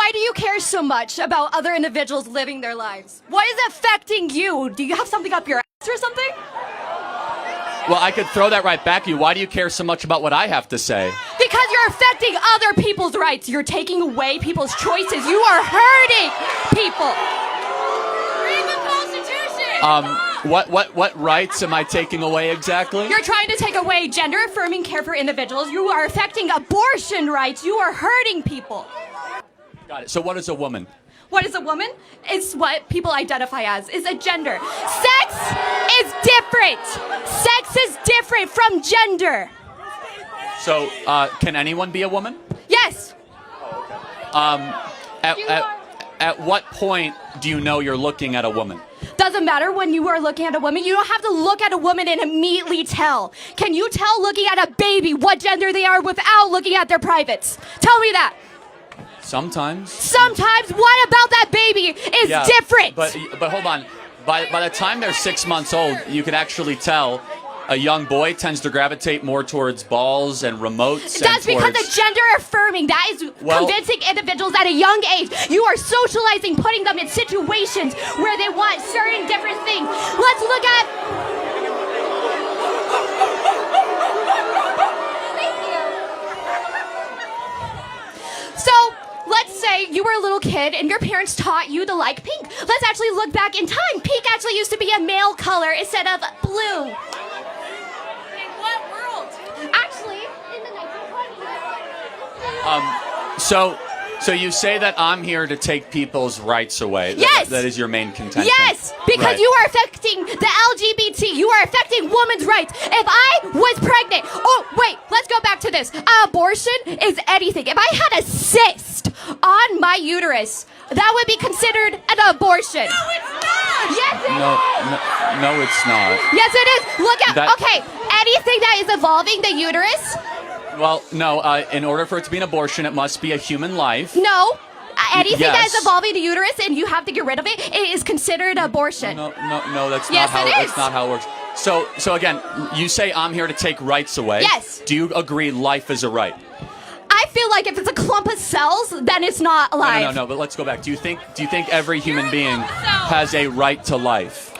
Why do you care so much about other individuals living their lives? What is affecting you? Do you have something up your ass or something? Well, I could throw that right back at you. Why do you care so much about what I have to say? Because you're affecting other people's rights. You're taking away people's choices. You are hurting people. Read the Constitution. What rights am I taking away exactly? You're trying to take away gender-affirming care for individuals. You are affecting abortion rights. You are hurting people. Got it. So what is a woman? What is a woman? It's what people identify as. It's a gender. Sex is different. Sex is different from gender. So can anyone be a woman? Yes. At what point do you know you're looking at a woman? Doesn't matter when you are looking at a woman. You don't have to look at a woman and immediately tell. Can you tell looking at a baby what gender they are without looking at their privates? Tell me that. Sometimes. Sometimes. What about that baby is different? But hold on. By the time they're 6 months old, you can actually tell a young boy tends to gravitate more towards balls and remotes. That's because of gender affirming. That is convincing individuals at a young age. You are socializing, putting them in situations where they want certain different things. Let's look at... So, let's say you were a little kid and your parents taught you to like pink. Let's actually look back in time. Pink actually used to be a male color instead of blue. In what world? Actually, in the 1920s. So you say that I'm here to take people's rights away. Yes. That is your main contention. Yes, because Right. you are affecting the LGBT. You are affecting women's rights. If I was pregnant, oh wait, let's go back to this. Abortion is anything. If I had a cyst on my uterus, that would be considered an abortion. No, it's not. Yes, it is. No, it's not. Yes, it is. Look at That- okay. Anything that is evolving the uterus. Well, no. In order for it to be an abortion, it must be a human life. No. Anything that Yes. is evolving the uterus and you have to get rid of it, it is considered abortion. No. That's Yes, not how. it That's is. not how it works. So again, you say I'm here to take rights away. Yes. Do you agree life is a right? I feel like if it's a clump of cells, then it's not alive. No. But let's go back. Do you think every human being has a right to life?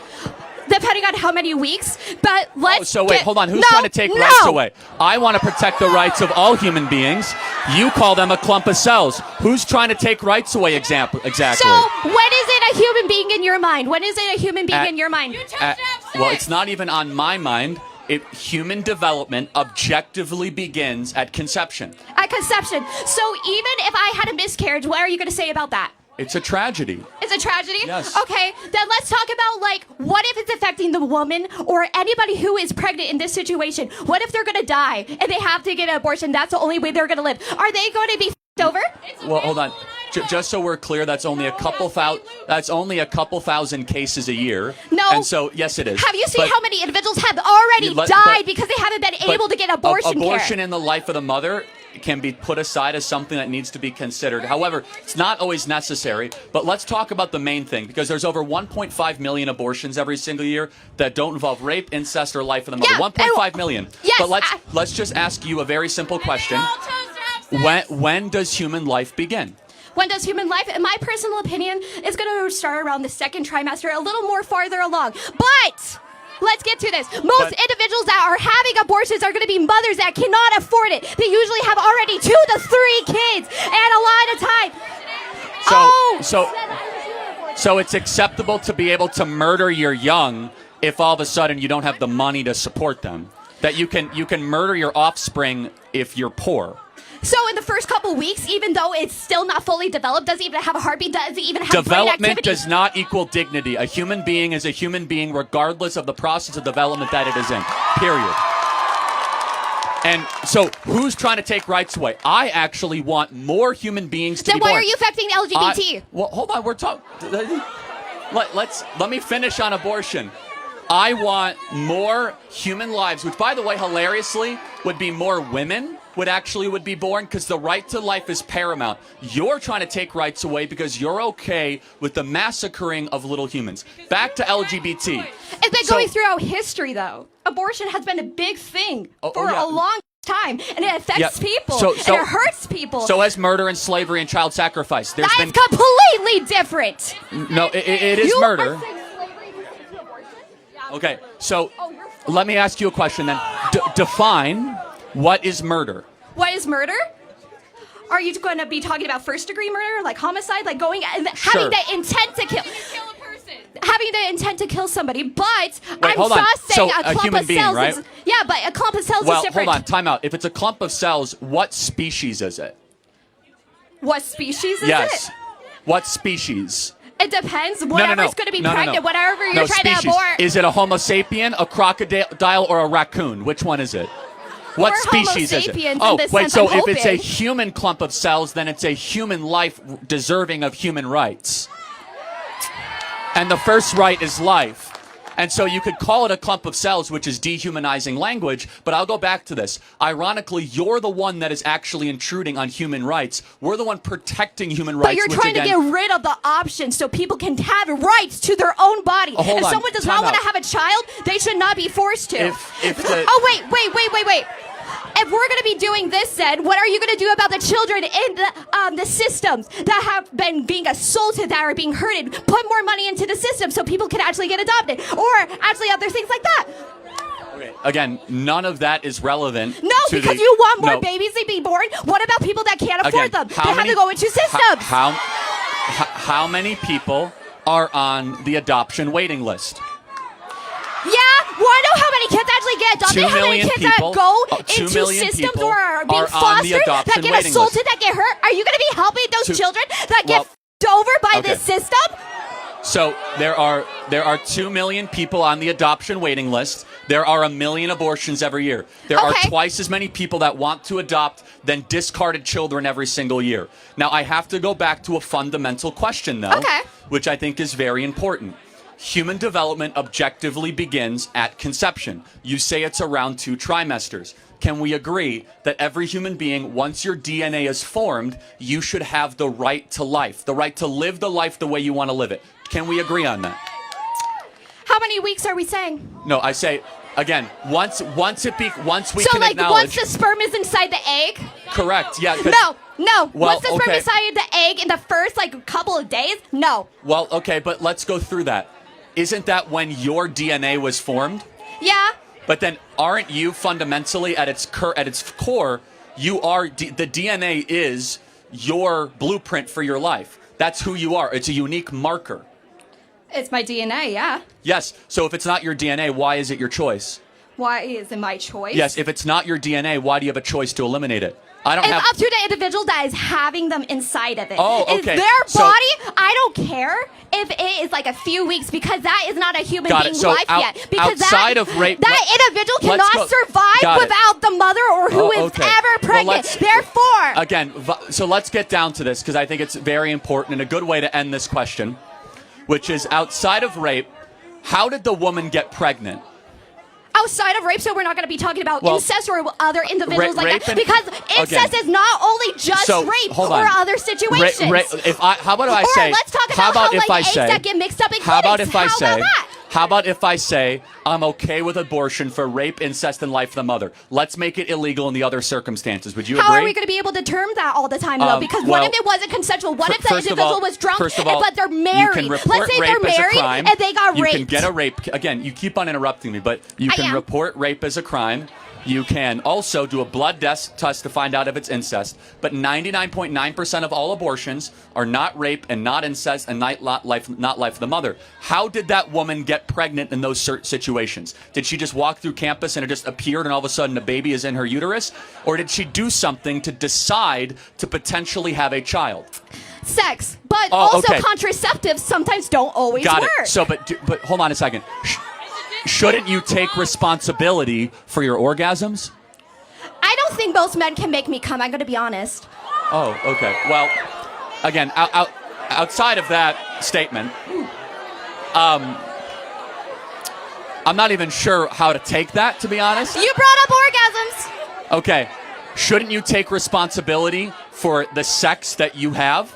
Depending on how many weeks, but let's Hold on. Who's trying to take rights away? I want to protect the rights of all human beings. You call them a clump of cells. Who's trying to take rights away exactly? So, when is it a human being in your mind? When is it a human being in your mind? You chose to have sex. Well, it's not even on my mind. Human development objectively begins at conception. At conception. So, even if I had a miscarriage, what are you going to say about that? It's a tragedy. It's a tragedy? Yes. Okay, then let's talk about, what if it's affecting the woman or anybody who is pregnant in this situation? What if they're going to die and they have to get an abortion? That's the only way they're going to live. Are they going to be f***ed over? Well, hold on. Just so we're clear, that's only a couple thousand cases a year. No. And so, yes, it is. Have you seen But- how many individuals have already died because they haven't been but able to get abortion care? Abortion in the life of the mother can be put aside as something that needs to be considered. However, it's not always necessary. But let's talk about the main thing, because there's over 1.5 million abortions every single year that don't involve rape, incest, or life of the mother. Yeah, 1.5 million. Yes, But let's just ask you a very simple question. They all chose to have sex. When does human life begin? When does human life, in my personal opinion, is going to start around the second trimester, a little more farther along. But let's get to this. Most individuals that are having abortions are going to be mothers that cannot afford it. They usually have already 2 to 3 kids and a lot of time. So it's acceptable to be able to murder your young if all of a sudden you don't have the money to support them. That you can murder your offspring if you're poor. So in the first couple weeks, even though it's still not fully developed, doesn't even have a heartbeat, doesn't even have brain Development activity. does not equal dignity. A human being is a human being regardless of the process of development that it is in. Period. And so who's trying to take rights away? I actually want more human beings to Then be born. why are you affecting LGBT? Well, hold on. We're talking. Let me finish on abortion. I want more human lives, which, by the way, hilariously, would be more women would be born, because the right to life is paramount. You're trying to take rights away because you're okay with the massacring of little humans. Back to LGBT. It's been going throughout history, though. Abortion has been a big thing for a long time, and it affects Yeah. people, So- and it hurts people. So has murder and slavery and child sacrifice. There's that been is completely different. no. It is You murder. are saying slavery pertains to abortion? Okay. So Oh, you're full. let me ask you a question then. Define what is murder. What is murder? Are you going to be talking about first-degree murder, like homicide, like going and Sure. having the intent to kill? Kill a person. Having the intent to kill somebody, but I'm hold on. just saying So, a a clump human of being, cells right? is, yeah, but a clump of cells Well, is different. hold on. Time out. If it's a clump of cells, what species is it? What species is Yes. it? What species? It depends. Whatever's going to be pregnant, whatever you're No, trying species. to abort. Is it a Homo sapien, a crocodile, or a raccoon? Which one is it? What We're Homo species is it? sapiens in Oh, this wait. sense, So I'm if it's a hoping. human clump of cells, then it's a human life deserving of human rights. And the first right is life. And so you could call it a clump of cells, which is dehumanizing language, but I'll go back to this. Ironically, you're the one that is actually intruding on human rights. We're the one protecting human rights. But you're which trying to again, get rid of the options so people can have rights to their own body. Oh, hold if on. someone does Time not want out. to have a child, they should not be forced to. If the- Oh, wait. If we're going to be doing this, then what are you going to do about the children in the systems that have been being assaulted, that are being hurted? Put more money into the system so people can actually get adopted, or actually other things like that. Okay. Again, none of that is relevant. No, to because the- you want more no. babies to be born. What about people that can't afford Again, them? how They have many- to go into systems. How many people are on the adoption waiting list? Yeah, want to know how many kids actually get adopted? 2 How many million kids people- that go 2 into million systems people or are being are on the fostered, that adoption get waiting assaulted, list. that get hurt? Are you going to be helping those Two- children that get well, f***ed over by okay. this system? So there are 2 million people on the adoption waiting list. There are 1 million abortions every year. There are Okay. twice as many people that want to adopt than discarded children every single year. Now I have to go back to a fundamental question though, Okay. which I think is very important. Human development objectively begins at conception. You say it's around 2 trimesters. Can we agree that every human being, once your DNA is formed, you should have the right to life, the right to live the life the way you want to live it? Can we agree on that? How many weeks are we saying? No, I say again. Once we So, can like, acknowledge. once the sperm is inside the egg? Correct. Yeah. 'cause- No. Well, Once the sperm okay. is inside the egg in the first, like, couple of days? No. Well, okay, but let's go through that. Isn't that when your DNA was formed? Yeah. But then, aren't you fundamentally at its core? You are the DNA is your blueprint for your life. That's who you are. It's a unique marker. It's my DNA, yeah. Yes. So if it's not your DNA, why is it your choice? Why is it my choice? Yes. If it's not your DNA, why do you have a choice to eliminate it? I don't It's have. up to the individual that is having them inside of it. Oh, It's okay. their So- body. I don't care if it is like a few weeks because that is not a human Got it. being's So life yet. Because outside of rape- that individual let's cannot go- survive got it. without the mother or who is okay. ever Well, pregnant. let's- Therefore, Again, so let's get down to this because I think it's very important and a good way to end this question, which is outside of rape, how did the woman get pregnant? outside of rape, so we're not going to be talking about Well, incest or other individuals like rape that. and- Because incest again. is not only just So, rape hold or on. other situations. How about I Or say? let's talk how about if how, like, I eggs say? that get mixed up in How about clinics. if I How say? about that? How about if I say I'm okay with abortion for rape, incest, and life of the mother? Let's make it illegal in the other circumstances. Would you How agree? are we going to be able to term that all the time, though? Because what well, if it wasn't consensual? What if the First of individual all- was drunk, first of all, but they're You married? can Let's report say rape they're as a married crime. and they got You raped. can get a rape. Again, you keep on interrupting me, but you I can am. report rape as a crime. You can also do a blood test to find out if it's incest. But 99.9% of all abortions are not rape and not incest and not life of the mother. How did that woman get pregnant in those situations? Did she just walk through campus and it just appeared and all of a sudden a baby is in her uterus? Or did she do something to decide to potentially have a child? Sex, but Oh, also okay. contraceptives sometimes don't always Got work. it. So, but hold on a second. Shouldn't you take responsibility for your orgasms? I don't think most men can make me come. I'm going to be honest. Oh, okay. Well, again, outside of that statement, I'm not even sure how to take that, to be honest. You brought up orgasms. Okay. Shouldn't you take responsibility for the sex that you have?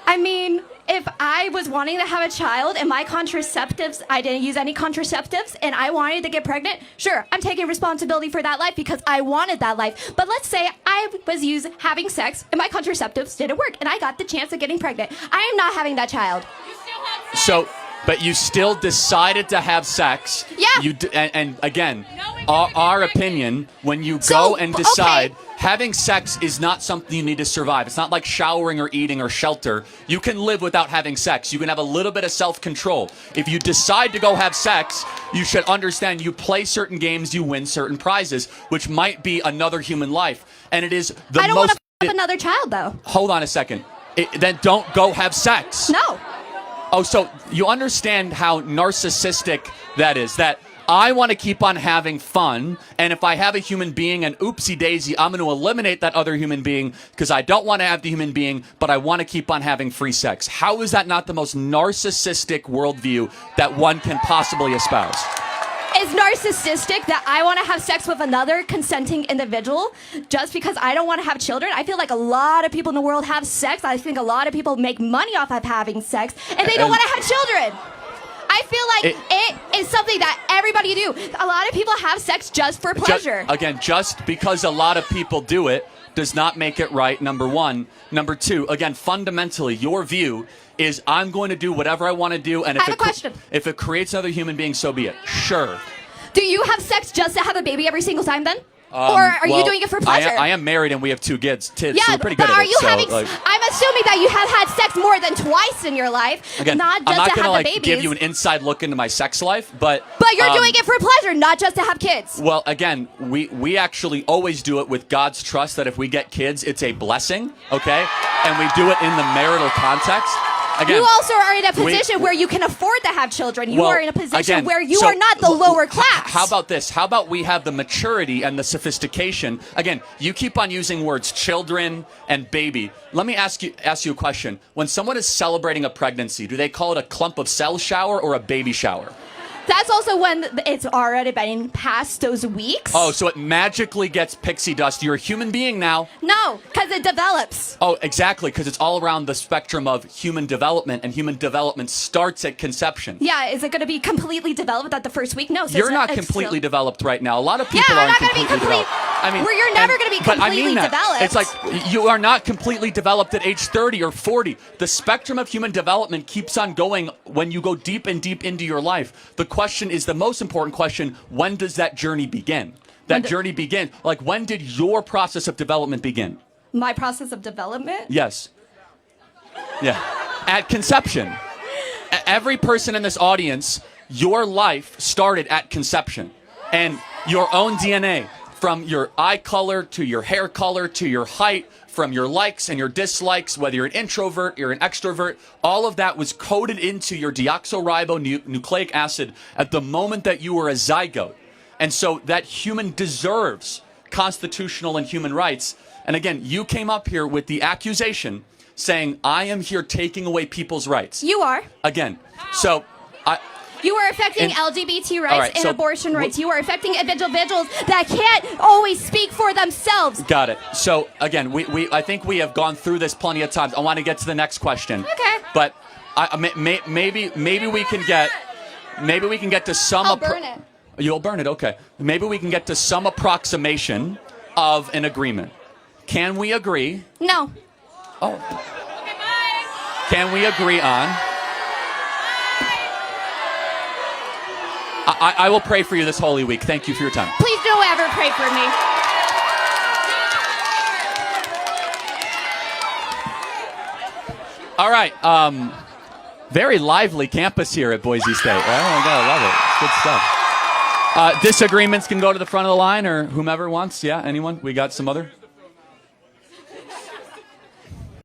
I mean, if I was wanting to have a child and my contraceptives, I didn't use any contraceptives, and I wanted to get pregnant, sure, I'm taking responsibility for that life because I wanted that life. But let's say I was having sex and my contraceptives didn't work, and I got the chance of getting pregnant. I am not having that child. You still have sex. So, but you still decided to have sex. Yeah. And again, No, we our didn't. opinion, when you So, go and decide, okay. having sex is not something you need to survive. It's not like showering or eating or shelter. You can live without having sex. You can have a little bit of self-control. If you decide to go have sex, you should understand you play certain games, you win certain prizes, which might be another human life. And it is the I don't want most... to f another child, though. Hold on a second. Then don't go have sex. No. Oh, so you understand how narcissistic that is, that I want to keep on having fun, and if I have a human being and oopsie daisy, I'm going to eliminate that other human being because I don't want to have the human being, but I want to keep on having free sex. How is that not the most narcissistic worldview that one can possibly espouse? It's narcissistic that I want to have sex with another consenting individual just because I don't want to have children. I feel like a lot of people in the world have sex. I think a lot of people make money off of having sex, and they don't want to have children. I feel like it is something that everybody do. A lot of people have sex just for pleasure. Just because a lot of people do it does not make it right, number one. Number two, again, fundamentally, your view is I'm going to do whatever I want to do, and I have a question. If it creates another human being, so be it. Sure. Do you have sex just to have a baby every single time then? Or are you Well, doing it for pleasure? I am married and we have 2 kids. Yeah, so we're pretty but good at are it. you so, having? like, I'm assuming that you have had sex more than twice in your life, again, not I'm just not to gonna have the babies. give you an inside look into my sex life, but You're doing it for pleasure, not just to have kids. Well, again, we actually always do it with God's trust that if we get kids, it's a blessing, okay? And we do it in the marital context. Again, You also are in a position where you can afford to have children. You well, are in a position again, where you so are not the lower class. How about this? How about we have the maturity and the sophistication? Again, you keep on using words children and baby. Let me ask you a question. When someone is celebrating a pregnancy, do they call it a clump of cell shower or a baby shower? That's also when it's already been past those weeks. Oh, so it magically gets pixie dust. You're a human being now. No, because it develops. Oh, exactly, because it's all around the spectrum of human development, and human development starts at conception. Yeah, is it going to be completely developed at the first week? No. So You're not it's completely still- developed right now. A lot of people Yeah, I'm aren't not gonna be completely complete- developed. I mean, Where you're never gonna be but I mean completely that. developed. It's like you are not completely developed at age 30 or 40. The spectrum of human development keeps on going when you go deep and deep into your life. The question is the most important question: when does that journey begin? That journey begin. Like, when did your process of development begin? My process of development? Yes. Yeah. At conception. Every person in this audience, your life started at conception. And your own DNA, from your eye color to your hair color to your height, from your likes and your dislikes, whether you're an introvert, you're an extrovert, all of that was coded into your deoxyribonucleic acid at the moment that you were a zygote. And so that human deserves constitutional and human rights. And again, you came up here with the accusation saying, I am here taking away people's rights. You are. Again, so You are affecting LGBT rights right, and so abortion rights. You are affecting individuals that can't always speak for themselves. Got it. So again, I think we have gone through this plenty of times. I want to get to the next question. Okay. But maybe we can get to some. I'll burn it. You'll burn it. Okay. Maybe we can get to some approximation of an agreement. Can we agree? No. Oh. Okay, bye. Can we agree on? I will pray for you this Holy Week. Thank you for your time. Please don't ever pray for me. All right. Very lively campus here at Boise State. Oh my God, I love it. It's good stuff. Disagreements can go to the front of the line, or whomever wants. Yeah, anyone? We got some other?